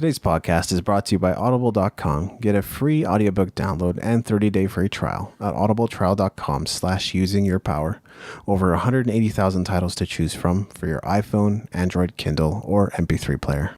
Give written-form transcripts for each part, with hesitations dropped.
Today's podcast is brought to you by Audible.com. Get a free audiobook download and 30-day free trial at audibletrial.com/usingyourpower. Over 180,000 titles to choose from for your iPhone, Android, Kindle, or MP3 player.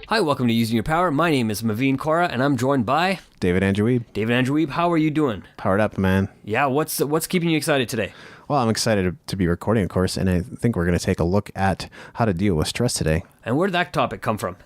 Hi, welcome to Using Your Power. My name is Maveen, Kaura, and I'm joined by David Andrew Wiebe. David Andrew Wiebe. How are you doing? Powered up, man. Yeah, what's keeping you excited today? Well, I'm excited to be recording, of course, and I think we're going to take a look at how to deal with stress today. And where did that topic come from?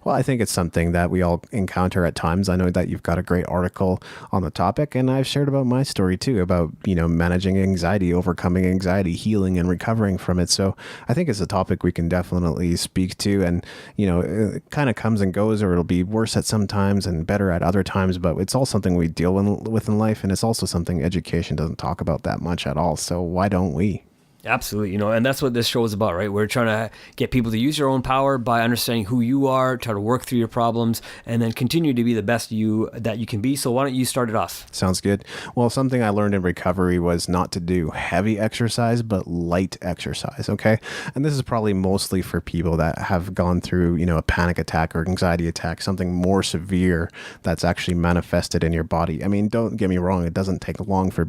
Well, I think it's something that we all encounter at times. I know that you've got a great article on the topic, and I've shared about my story too, about, managing anxiety, overcoming anxiety, healing and recovering from it. So I think it's a topic we can definitely speak to, and, it kind of comes and goes, or it'll be worse at some times and better at other times, but it's all something we deal with in life. And it's also something education doesn't talk about that much at all. So why don't we? Absolutely, and that's what this show is about, right? We're trying to get people to use your own power by understanding who you are, try to work through your problems, and then continue to be the best you that you can be. So why don't you start it off? Sounds good. Well, something I learned in recovery was not to do heavy exercise, but light exercise, okay? And this is probably mostly for people that have gone through, a panic attack or anxiety attack, something more severe that's actually manifested in your body. I mean, don't get me wrong, it doesn't take long for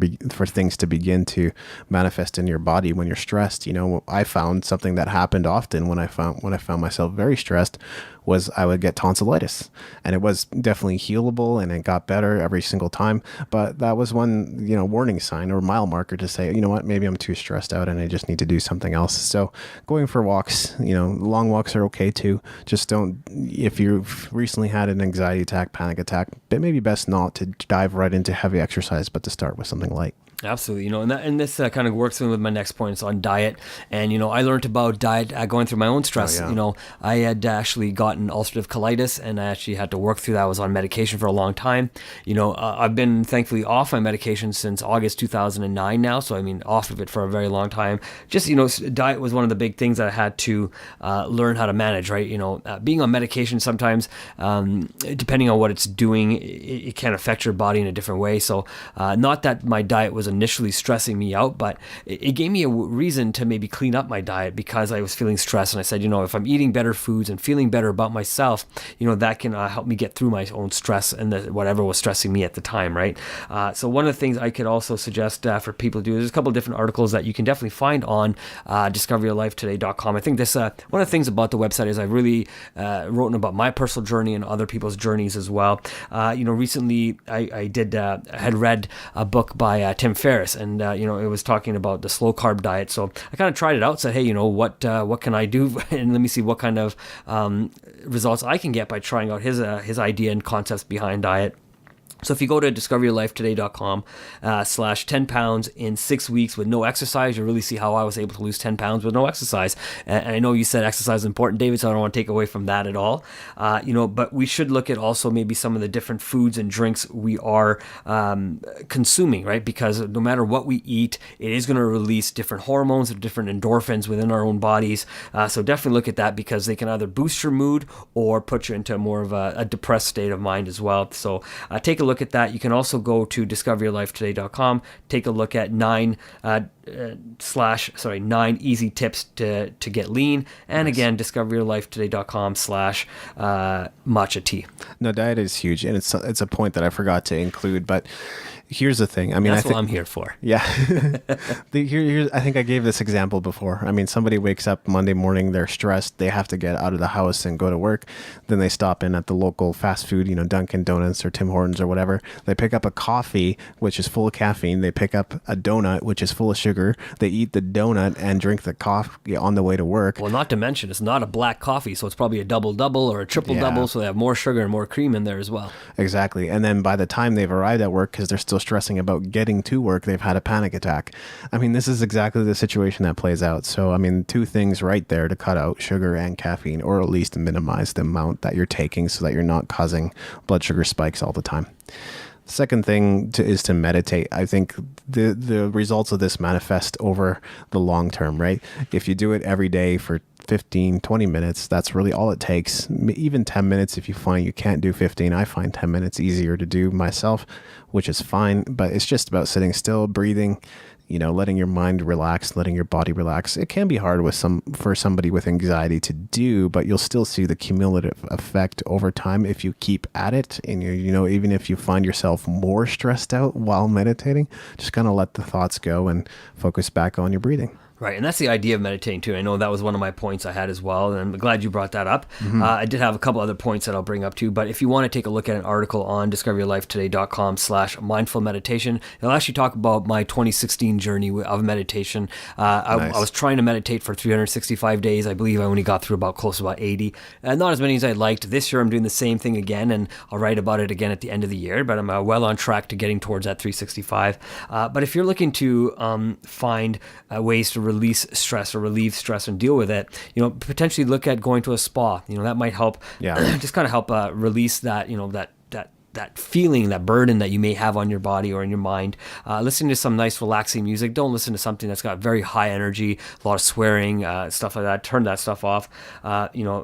things to begin to manifest in your body when you're stressed. I found something that happened often when I found myself very stressed was I would get tonsillitis, and it was definitely healable and it got better every single time. But that was one, warning sign or mile marker to say, you know what, maybe I'm too stressed out and I just need to do something else. So going for walks, long walks are okay too. Just don't, if you've recently had an anxiety attack, panic attack, it may be best not to dive right into heavy exercise, but to start with something light. Absolutely, and this kind of works with my next points on diet. And I learned about diet going through my own stress. Oh, yeah. I had actually gotten ulcerative colitis, and I actually had to work through that. I was on medication for a long time. I've been thankfully off my medication since August 2009 now, so off of it for a very long time. Just diet was one of the big things that I had to learn how to manage. Right, being on medication sometimes, depending on what it's doing, it can affect your body in a different way. So not that my diet was initially stressing me out, but it gave me a reason to maybe clean up my diet because I was feeling stressed. And I said, if I'm eating better foods and feeling better about myself, that can help me get through my own stress and whatever was stressing me at the time, right? So one of the things I could also suggest for people to do is there's a couple of different articles that you can definitely find on discoveryourlifetoday.com. I think this one of the things about the website is I really wrote about my personal journey and other people's journeys as well. Recently I had read a book by Tim Ferriss, and it was talking about the slow carb diet. So I kind of tried it out, said, hey, what can I do, and let me see what kind of results I can get by trying out his idea and concepts behind diet. So if you go to discoveryourlifetoday.com /10 pounds in 6 weeks with no exercise, you'll really see how I was able to lose 10 pounds with no exercise. And I know you said exercise is important, David, so I don't want to take away from that at all. But we should look at also maybe some of the different foods and drinks we are consuming, right? Because no matter what we eat, it is going to release different hormones or different endorphins within our own bodies. So definitely look at that because they can either boost your mood or put you into more of a depressed state of mind as well. So take a look at that. You can also go to discoveryourlifetoday.com, take a look at 9 easy tips to get lean, and Nice. Again, discoveryourlifetoday.com /matcha tea. No, diet is huge, and it's a point that I forgot to include, but here's the thing. That's what I'm here for. Yeah. I think I gave this example before. Somebody wakes up Monday morning, they're stressed, they have to get out of the house and go to work. Then they stop in at the local fast food, Dunkin' Donuts or Tim Hortons or whatever. They pick up a coffee, which is full of caffeine. They pick up a donut, which is full of sugar. They eat the donut and drink the coffee on the way to work. Well, not to mention, it's not a black coffee, so it's probably a double-double or a triple-double, so they have more sugar and more cream in there as well. Exactly. And then by the time they've arrived at work, because they're still stressing about getting to work, they've had a panic attack. This is exactly the situation that plays out. So, two things right there to cut out: sugar and caffeine, or at least minimize the amount that you're taking so that you're not causing blood sugar spikes all the time. Second thing is to meditate. I think the results of this manifest over the long term, right? If you do it every day for 15, 20 minutes, that's really all it takes. Even 10 minutes, if you find you can't do 15, I find 10 minutes easier to do myself, which is fine. But it's just about sitting still, breathing, letting your mind relax, letting your body relax. It can be hard for somebody with anxiety to do, but you'll still see the cumulative effect over time if you keep at it. And even if you find yourself more stressed out while meditating, just kind of let the thoughts go and focus back on your breathing. Right, and that's the idea of meditating too. I know that was one of my points I had as well, and I'm glad you brought that up. I did have a couple other points that I'll bring up too, but if you want to take a look at an article on discoveryourlifetoday.com/mindful meditation, it'll actually talk about my 2016 journey of meditation. Nice. I was trying to meditate for 365 days. I believe I only got through close to about 80. Not as many as I liked. This year I'm doing the same thing again, and I'll write about it again at the end of the year, but I'm well on track to getting towards that 365. But if you're looking to find ways to release stress or relieve stress and deal with it, potentially look at going to a spa. That might help. Yeah. Just kind of help release that, that feeling, that burden that you may have on your body or in your mind. Listening to some nice relaxing music. Don't listen to something that's got very high energy, a lot of swearing, stuff like that. Turn that stuff off.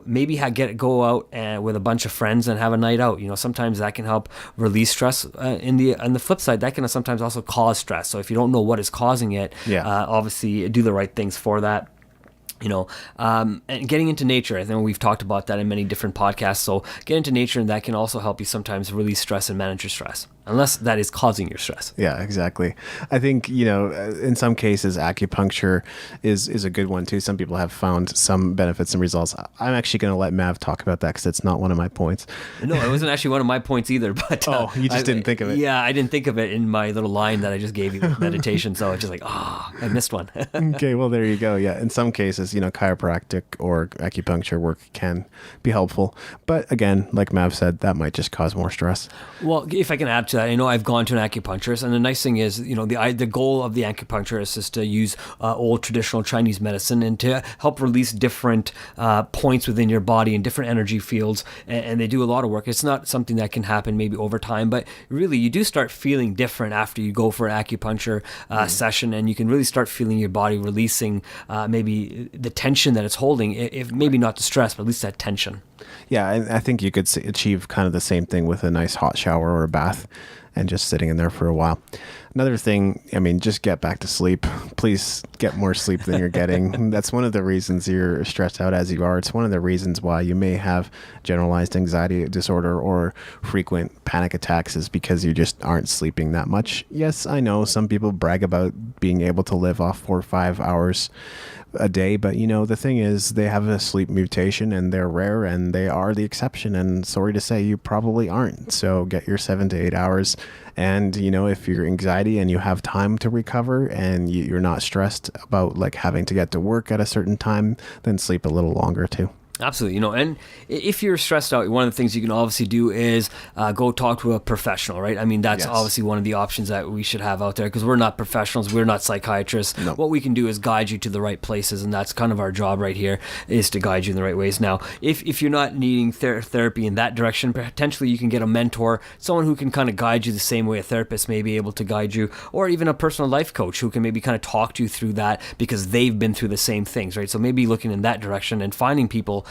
Maybe go out with a bunch of friends and have a night out. Sometimes that can help release stress. On the flip side, that can sometimes also cause stress. So if you don't know what is causing it, obviously do the right things for that. And getting into nature. I think we've talked about that in many different podcasts. So get into nature, and that can also help you sometimes release stress and manage your stress, unless that is causing your stress. Yeah, exactly. I think, in some cases, acupuncture is a good one too. Some people have found some benefits and results. I'm actually going to let Mav talk about that because it's not one of my points. No, it wasn't actually one of my points either. But you just didn't think of it. Yeah, I didn't think of it in my little line that I just gave you with meditation. So it's just like, I missed one. Okay, well, there you go. Yeah, in some cases, chiropractic or acupuncture work can be helpful. But again, like Mav said, that might just cause more stress. Well, if I can add to that, I've gone to an acupuncturist, and the nice thing is, the goal of the acupuncturist is to use old traditional Chinese medicine and to help release different points within your body and different energy fields, and they do a lot of work. It's not something that can happen maybe over time, but really you do start feeling different after you go for an acupuncture session, and you can really start feeling your body releasing maybe the tension that it's holding, if maybe not the stress, but at least that tension. Yeah, I think you could achieve kind of the same thing with a nice hot shower or a bath and just sitting in there for a while. Another thing, just get back to sleep. Please get more sleep than you're getting. That's one of the reasons you're stressed out as you are. It's one of the reasons why you may have generalized anxiety disorder or frequent panic attacks, is because you just aren't sleeping that much. Yes, I know some people brag about being able to live off 4 or 5 hours a day, but the thing is, they have a sleep mutation and they're rare and they are the exception, and sorry to say, you probably aren't. So get your 7 to 8 hours, and if you're anxiety and you have time to recover and you're not stressed about having to get to work at a certain time, then sleep a little longer too. Absolutely, and if you're stressed out, one of the things you can obviously do is go talk to a professional, right? That's Yes. obviously one of the options that we should have out there, because we're not professionals, we're not psychiatrists. No. What we can do is guide you to the right places, and that's kind of our job right here, is to guide you in the right ways. Now, if you're not needing therapy in that direction, potentially you can get a mentor, someone who can kind of guide you the same way a therapist may be able to guide you, or even a personal life coach who can maybe kind of talk you through that because they've been through the same things, right? So maybe looking in that direction and finding people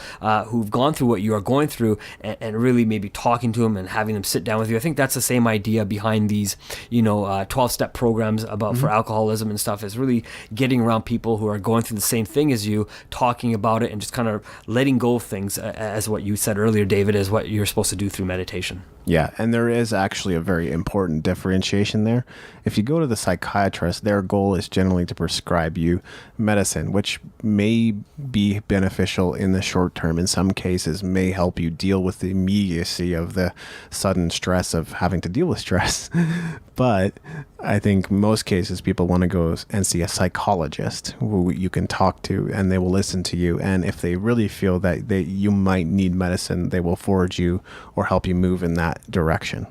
who've gone through what you are going through, and really maybe talking to them and having them sit down with you. I think that's the same idea behind these 12-step programs for alcoholism and stuff, is really getting around people who are going through the same thing as you, talking about it, and just kind of letting go of things, as what you said earlier, David, is what you're supposed to do through meditation. Yeah, and there is actually a very important differentiation there. If you go to the psychiatrist, their goal is generally to prescribe you medicine, which may be beneficial in the short term. In some cases, may help you deal with the immediacy of the sudden stress of having to deal with stress. But I think most cases people want to go and see a psychologist who you can talk to, and they will listen to you. And if they really feel that you might need medicine, they will forward you or help you move in that direction.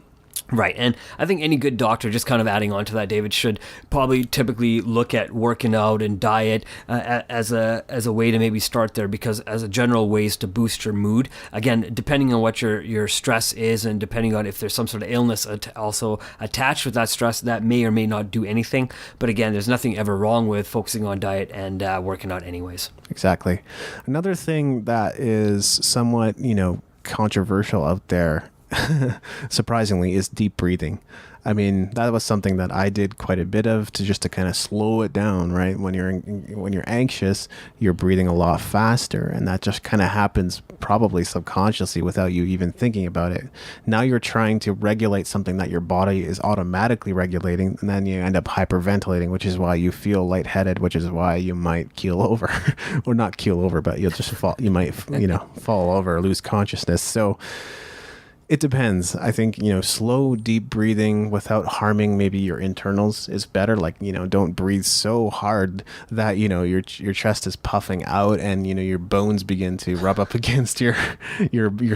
Right. And I think any good doctor, just kind of adding on to that, David, should probably typically look at working out and diet as a way to maybe start there, because as a general ways to boost your mood. Again, depending on what your stress is, and depending on if there's some sort of illness also attached with that stress, that may or may not do anything. But again, there's nothing ever wrong with focusing on diet and working out anyways. Exactly. Another thing that is somewhat, controversial out there, surprisingly, is deep breathing. I mean, that was something that I did quite a bit of to kind of slow it down, right? When you're anxious, you're breathing a lot faster, and that just kind of happens probably subconsciously without you even thinking about it. Now you're trying to regulate something that your body is automatically regulating, and then you end up hyperventilating, which is why you feel lightheaded, which is why you might keel over, or not keel over, but you'll just fall. You might, fall over or lose consciousness. So it depends. I think, slow, deep breathing without harming maybe your internals is better. Like, don't breathe so hard that, your chest is puffing out and, your bones begin to rub up against your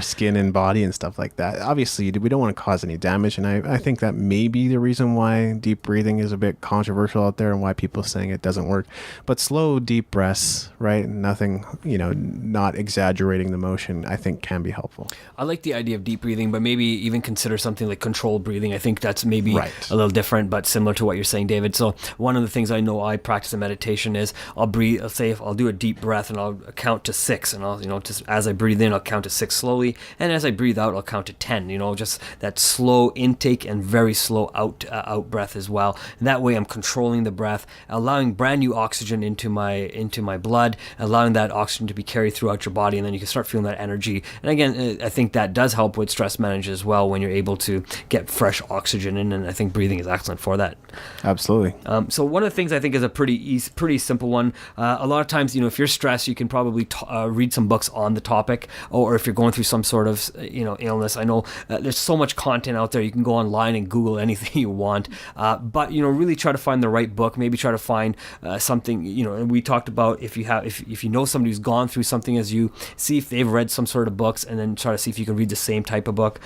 skin and body and stuff like that. Obviously, we don't want to cause any damage. And I think that may be the reason why deep breathing is a bit controversial out there and why people are saying it doesn't work. But slow, deep breaths, right? Nothing, not exaggerating the motion, I think can be helpful. I like the idea of deep breathing, but maybe even consider something like controlled breathing. I think that's maybe right. A little different, but similar to what you're saying, David. So one of the things I know I practice in meditation is I'll breathe. I'll say if I'll do a deep breath and I'll count to 6, and I'll just as I breathe in, I'll count to 6 slowly, and as I breathe out, I'll count to 10. Just that slow intake and very slow out breath as well. And that way, I'm controlling the breath, allowing brand new oxygen into my blood, allowing that oxygen to be carried throughout your body, and then you can start feeling that energy. And again, I think that does help with stress management as well when you're able to get fresh oxygen in, and I think breathing is excellent for that. Absolutely. So one of the things I think is a pretty simple one. A lot of times, if you're stressed, you can probably read some books on the topic, or if you're going through some sort of illness. I know there's so much content out there. You can go online and Google anything you want, but really try to find the right book. Maybe try to find something. And we talked about if you know somebody who's gone through something as you, see if they've read some sort of books, and then try to see if you can read the same type of book.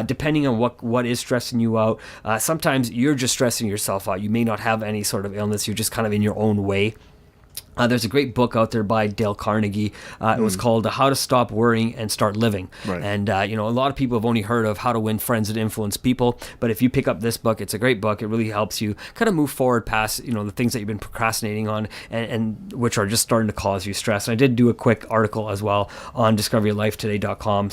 Depending on what is stressing you out, sometimes you're just stressing yourself out. You may not have any sort of illness. You're just kind of in your own way. There's a great book out there by Dale Carnegie. It was called How to Stop Worrying and Start Living. Right. And, a lot of people have only heard of How to Win Friends and Influence People. But if you pick up this book, it's a great book. It really helps you kind of move forward past, the things that you've been procrastinating on and which are just starting to cause you stress. And I did do a quick article as well on discoveryourlifetoday.com/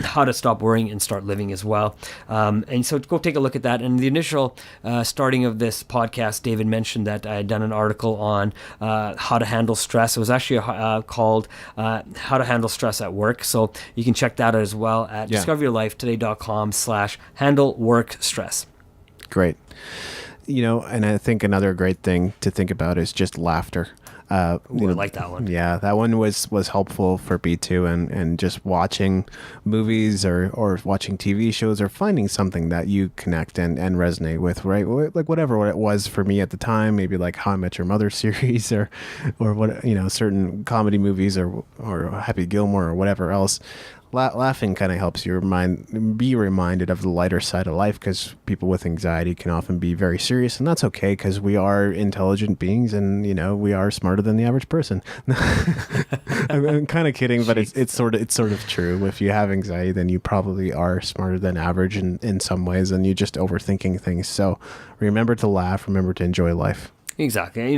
How to Stop Worrying and Start Living as well. And so go take a look at that. And the initial starting of this podcast, David mentioned that I had done an article on how to handle stress. It was actually called How to Handle Stress at Work. So you can check that out as well at discoveryourlifetoday.com/handle-work-stress. Great. And I think another great thing to think about is just laughter. I like that one. Yeah, that one was helpful for me too, and just watching movies or watching TV shows or finding something that you connect and resonate with, right? Like whatever it was for me at the time, maybe like How I Met Your Mother series or what, certain comedy movies or Happy Gilmore or whatever else. Laughing kind of helps your mind be reminded of the lighter side of life, because people with anxiety can often be very serious, and that's okay because we are intelligent beings, and we are smarter than the average person. I'm kind of kidding, but it's sort of true. If you have anxiety, then you probably are smarter than average in some ways, and you're just overthinking things. So remember to laugh. Remember to enjoy life. Exactly.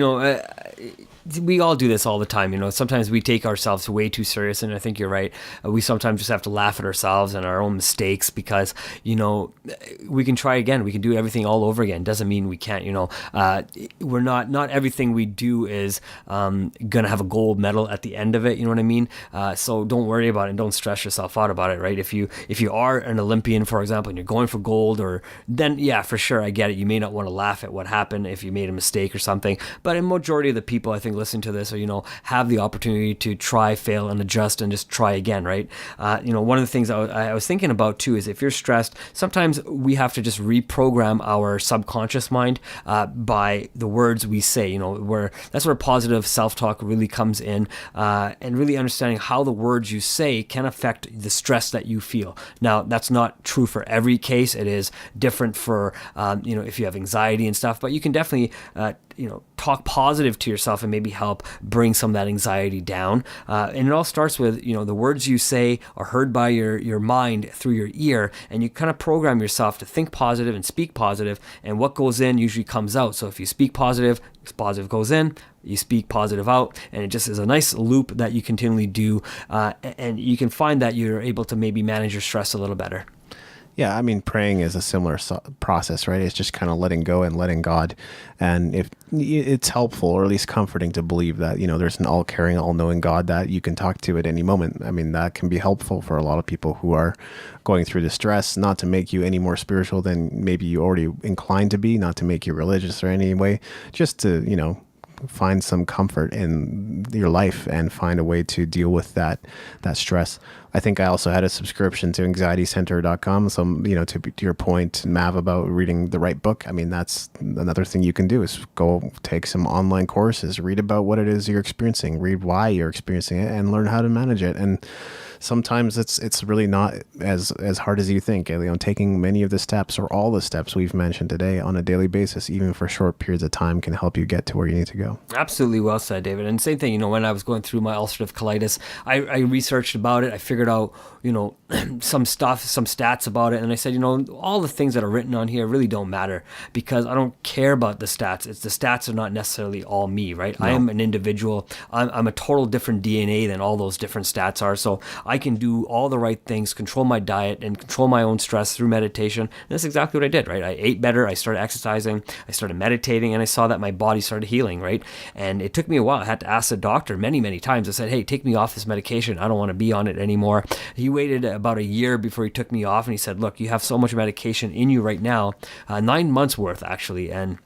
We all do this all the time. Sometimes we take ourselves way too serious, and I think you're right. We sometimes just have to laugh at ourselves and our own mistakes because, we can try again. We can do everything all over again. Doesn't mean we can't, we're not everything we do is going to have a gold medal at the end of it. You know what I mean? So don't worry about it and don't stress yourself out about it, right? If you are an Olympian, for example, and you're going for gold, then yeah, for sure, I get it. You may not want to laugh at what happened if you made a mistake or something, but a majority of the people, I think, listen to this, or, have the opportunity to try, fail, and adjust and just try again, right? One of the things I was thinking about too is if you're stressed, sometimes we have to just reprogram our subconscious mind by the words we say, that's where positive self-talk really comes in, and really understanding how the words you say can affect the stress that you feel. Now, that's not true for every case. It is different for, if you have anxiety and stuff, but you can definitely, talk positive to yourself and maybe help bring some of that anxiety down. And it all starts with, the words you say are heard by your mind through your ear, and you kind of program yourself to think positive and speak positive, and what goes in usually comes out. So if you speak positive goes in, you speak positive out, and it just is a nice loop that you continually do, and you can find that you're able to maybe manage your stress a little better. Yeah, I mean, praying is a similar process, right? It's just kind of letting go and letting God. And if it's helpful, or at least comforting, to believe that, there's an all-caring, all-knowing God that you can talk to at any moment. I mean, that can be helpful for a lot of people who are going through the stress, not to make you any more spiritual than maybe you already inclined to be, not to make you religious or any way, just to, find some comfort in your life and find a way to deal with that stress. I think I also had a subscription to anxietycenter.com. So, to your point, Mav, about reading the right book, I mean, that's another thing you can do, is go take some online courses, read about what it is you're experiencing, read why you're experiencing it, and learn how to manage it. And sometimes it's really not as hard as you think. Taking many of the steps, or all the steps we've mentioned today, on a daily basis, even for short periods of time, can help you get to where you need to go. Absolutely well said, David. And same thing, when I was going through my ulcerative colitis, I researched about it. I figured out, some stats about it. And I said, all the things that are written on here really don't matter, because I don't care about the stats. It's the stats are not necessarily all me, right? No. I am an individual. I'm a total different DNA than all those different stats are. So I can do all the right things, control my diet, and control my own stress through meditation. And that's exactly what I did, right? I ate better. I started exercising. I started meditating, and I saw that my body started healing, right? And it took me a while. I had to ask the doctor many, many times. I said, hey, take me off this medication. I don't want to be on it anymore. He waited about a year before he took me off, and he said, look, you have so much medication in you right now, 9 months worth actually. And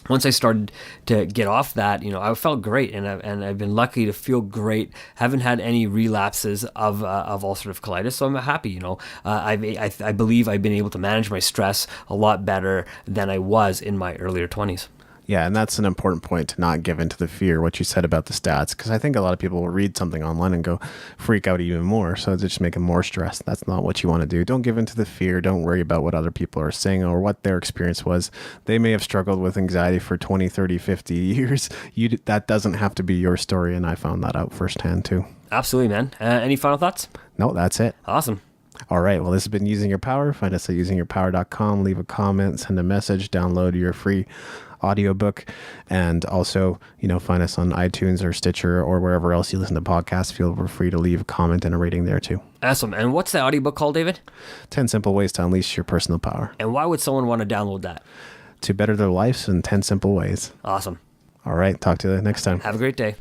once I started to get off that, I felt great, and I've been lucky to feel great. Haven't had any relapses of ulcerative colitis, so I'm happy. I believe I've been able to manage my stress a lot better than I was in my earlier 20s. Yeah, and that's an important point, to not give into the fear, what you said about the stats, because I think a lot of people will read something online and go freak out even more, so it's just making more stress. That's not what you want to do. Don't give into the fear. Don't worry about what other people are saying or what their experience was. They may have struggled with anxiety for 20, 30, 50 years. That doesn't have to be your story, and I found that out firsthand too. Absolutely, man. Any final thoughts? No, that's it. Awesome. All right. Well, this has been Using Your Power. Find us at usingyourpower.com. Leave a comment, send a message, download your free audiobook, and also, find us on iTunes or Stitcher or wherever else you listen to podcasts. Feel free to leave a comment and a rating there too. Awesome. And what's the audiobook called, David? 10 Simple Ways to Unleash Your Personal Power. And why would someone want to download that? To better their lives in 10 simple ways. Awesome. All right. Talk to you next time. Have a great day.